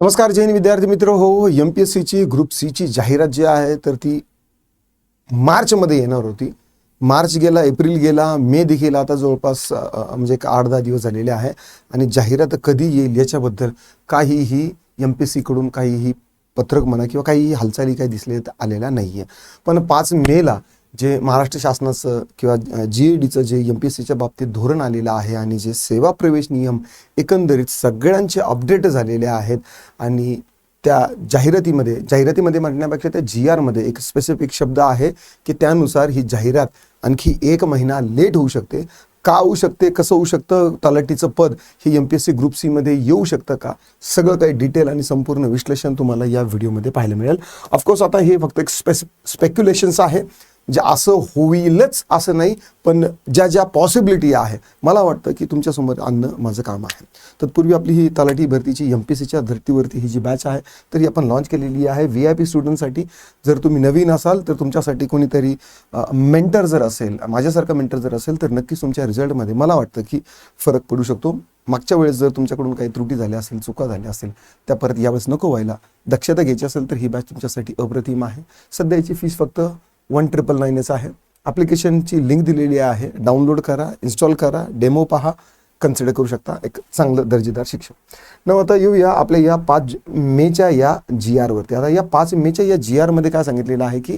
नमस्कार जैन विद्यार्थी मित्र हो. MPSC ची ग्रुप सी ची जाहिरात जी आहे तर ती मार्च मध्ये येणार होती. मार्च गेला, एप्रिल गेला, मे देखील आता जवळपास म्हणजे एक 8-10 दिवस झालेले आहे आणि जाहिरात कधी येईल याच्याबद्दल काहीही MPSC कडून काहीही पत्रक म्हणा किंवा काहीही हालचाली काही दिसले आलेल्या नाहीये. पण 5 मेला जे महाराष्ट्र शासनाचं किंवा GADचं जे MPSCच्या बाबतीत धोरण आलेलं आहे आणि जे सेवा प्रवेश नियम एकंदरीत सगळ्यांचे अपडेट झालेले आहेत आणि त्या जाहिरातीमध्ये म्हणण्यापेक्षा त्या GR मध्ये एक स्पेसिफिक शब्द आहे की त्यानुसार ही जाहिरात आणखी 1 महिना लेट होऊ शकते. का होऊ शकते, कसं होऊ शकतं, तलाठीचं पद हे MPSC ग्रुप सी मध्ये येऊ शकतं का, सगळं काही डिटेल आणि संपूर्ण विश्लेषण तुम्हाला या व्हिडिओमध्ये पाहायला मिळेल. ऑफकोर्स आता हे फक्त एक स्पेक्युलेशन्स आहे, जे असं होईलच असं नाही, पण ज्या ज्या पॉसिबिलिटी आहे मला वाटतं की तुमच्यासमोर आणणं माझं काम आहे. तत्पूर्वी आपली ही तलाठी भरतीची MPSCच्या धर्तीवरती ही जी बॅच आहे तर ही आपण लॉन्च केलेली आहे VIP स्टुडंटसाठी. जर तुम्ही नवीन असाल तर तुमच्यासाठी कोणीतरी मेंटर जर असेल, माझ्यासारखा मेंटर जर असेल तर नक्कीच तुमच्या रिझल्टमध्ये मला वाटतं की फरक पडू शकतो. मागच्या वेळेस जर तुमच्याकडून काही त्रुटी झाल्या असेल, चुका झाल्या असेल, त्या परत यावेळेस नको व्हायला, दक्षता घ्यायची असेल तर ही बॅच तुमच्यासाठी अप्रतिम आहे. सध्याची फीस फक्त 1999 आहे. ॲप्लिकेशनची लिंक दिलेली आहे, डाउनलोड करा, इन्स्टॉल करा, डेमो पहा, कन्सिडर करू शकता एक चांगलं दर्जेदार शिक्षण. न आता येऊया आपल्या या 5 मेच्या या GR वरती. आता या 5 मेच्या या GR मध्ये काय सांगितलेलं आहे की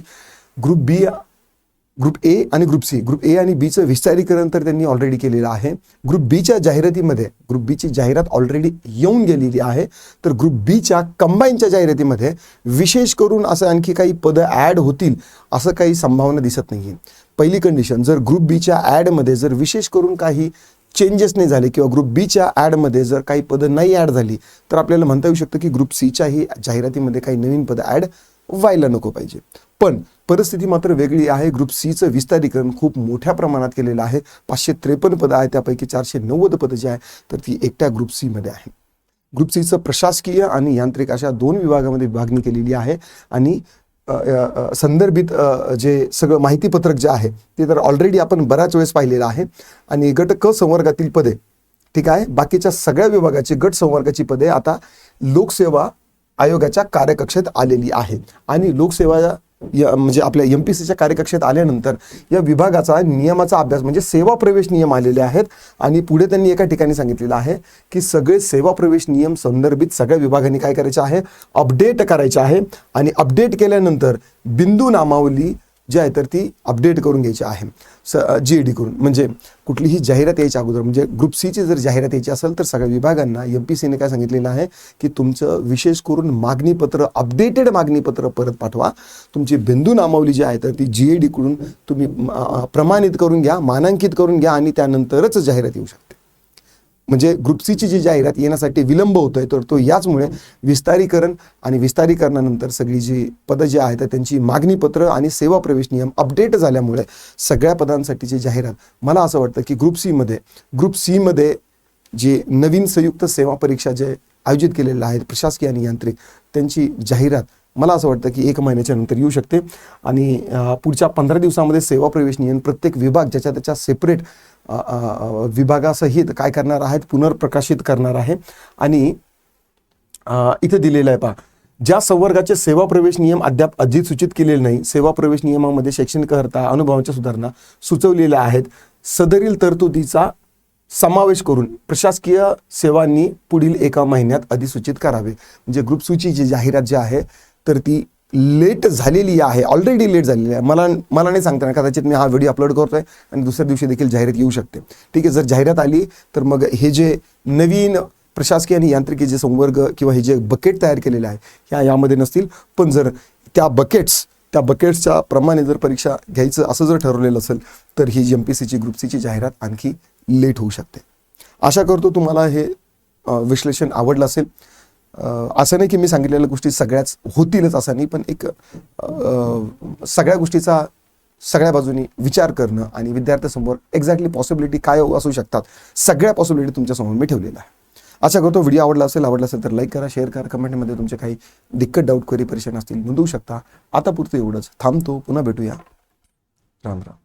ग्रुप ए आणि ग्रुप सी, ग्रुप ए आणि बीचं विस्तारीकरण तर त्यांनी ऑलरेडी केलेलं आहे. ग्रुप बीच्या जाहिरातीमध्ये ग्रुप बीची जाहिरात ऑलरेडी येऊन गेलेली आहे. तर ग्रुप बीच्या कंबाईनच्या जाहिरातीमध्ये विशेष करून असं आणखी काही पदं ॲड होतील असं काही संभावना दिसत नाही आहे. पहिली कंडिशन, जर ग्रुप बीच्या ॲडमध्ये जर विशेष करून काही चेंजेस नाही झाले किंवा ग्रुप बीच्या ॲडमध्ये जर काही पदं नाही ॲड झाली तर आपल्याला म्हणता येऊ शकतं की ग्रुप सीच्याही जाहिरातीमध्ये काही नवीन पदं ॲड व्हायला नको पाहिजे. पण परिस्थिती मात्र वेगळी आहे. ग्रुप सीचं विस्तारीकरण खूप मोठ्या प्रमाणात केलेलं आहे. 553 पदं आहेत, त्यापैकी 490 पदं जी आहे तर ती एकट्या ग्रुप सीमध्ये आहे. ग्रुप सीचं प्रशासकीय आणि यांत्रिक अशा 2 विभागामध्ये विभागणी केलेली आहे आणि संदर्भित जे सगळं माहितीपत्रक जे आहे ते तर ऑलरेडी आपण बऱ्याच वेळेस पाहिलेलं आहे. आणि गट क संवर्गातील पदे ठीक आहे, बाकीच्या सगळ्या विभागाची गट संवर्गाची पदे आता लोकसेवा आयोगाच्या कार्यकक्षेत आलेली आहे. आणि लोकसेवा म्हणजे आपल्या MPSCच्या कार्यकक्षेत आल्यानंतर या विभागाचा नियमाचा अभ्यास म्हणजे सेवा प्रवेश नियम आलेले आहेत. आणि पुढे त्यांनी एका ठिकाणी सांगितलेलं आहे की सगळे सेवा प्रवेश नियम संदर्भित सगळ्या विभागांनी काय करायचे आहे, अपडेट करायचे आहे. आणि अपडेट केल्यानंतर बिंदू नामावली जी आहे तर ती अपडेट करून घ्यायची आहे GAD करून. म्हणजे कुठलीही जाहिरात यायच्या अगोदर, म्हणजे ग्रुप सीची जर जाहिरात यायची असेल तर सगळ्या विभागांना MPSCने काय सांगितलेलं आहे की तुमचं विशेष करून मागणीपत्र, अपडेटेड मागणीपत्र परत पाठवा. तुमची बिंदू नामावली जी आहे तर ती GAD कडून तुम्ही प्रमाणित करून घ्या, मानांकित करून घ्या आणि त्यानंतरच जाहिरात येऊ शकते. म्हणजे ग्रुप सीची जी जाहिरात येण्यासाठी विलंब होतोय तर तो याचमुळे विस्तारीकरण आणि विस्तारीकरणानंतर सगळी जी पदं जी आहेत त्यांची मागणीपत्र आणि सेवा प्रवेश नियम अपडेट झाल्यामुळे सगळ्या पदांसाठीची जाहिरात मला असं वाटतं की ग्रुप सी मध्ये जे नवीन संयुक्त सेवा परीक्षा जे आयोजित केलेल्या आहेत प्रशासकीय आणि यांत्रिक, त्यांची जाहिरात मला असं वाटतं की 1 महिन्याच्या नंतर येऊ शकते. आणि पुढच्या 15 दिवसामध्ये सेवा प्रवेश नियम प्रत्येक विभाग ज्याच्या त्याच्या सेपरेट विभागासहित काय करणार आहेत, पुनर्प्रकाशित करणार आहे. आणि इथे दिलेलं आहे पहा, ज्या संवर्गाचे सेवा प्रवेश नियम अद्याप अधिसूचित केलेले नाही, सेवा प्रवेश नियमामध्ये शैक्षणिक अर्हता, अनुभवांच्या सुधारणा सुचवलेल्या आहेत, सदरील तरतुदीचा समावेश करून प्रशासकीय सेवांनी पुढील 1 महिन्यात अधिसूचित करावे. म्हणजे ग्रुप सीची जी जाहिरात जी आहे तर ती लेट झालेली आहे, ऑलरेडी लेट झालेली आहे. मला नाही सांगता, कदाचित मी हा व्हिडिओ अपलोड करतोय आणि दुसऱ्या दिवशी देखील जाहिरात येऊ शकते. ठीक आहे, जर जाहिरात आली तर मग हे जे नवीन प्रशासकीय आणि यांत्रिकी जे संवर्ग किंवा हे जे बकेट तयार केलेले आहे यामध्ये नसतील. पण जर त्या बकेट्सच्या प्रमाणे जर परीक्षा घ्यायचं असं जर ठरवलेलं असेल तर ही MPSCची ग्रुप सीची जाहिरात आणखी लेट होऊ शकते. आशा करतो तुम्हाला हे विश्लेषण आवडलं असेल. असं नाही की मी सांगितलेल्या गोष्टी सगळ्याच होतीलच असं नाही, पण एक सगळ्या गोष्टीचा सगळ्या बाजूनी विचार करणं आणि विद्यार्थ्यांसमोर एक्झॅक्टली पॉसिबिलिटी काय असू शकतात सगळ्या पॉसिबिलिटी तुमच्यासमोर मी ठेवलेला आहे. आशा करतो व्हिडिओ आवडला असेल तर लाईक करा, शेअर करा, कमेंटमध्ये तुमचे काही दिक्कत, डाऊट, क्वेरी, परेशान असतील नोंदवू शकता. आता पुरतं एवढंच, थांबतो, पुन्हा भेटूया. राम राम.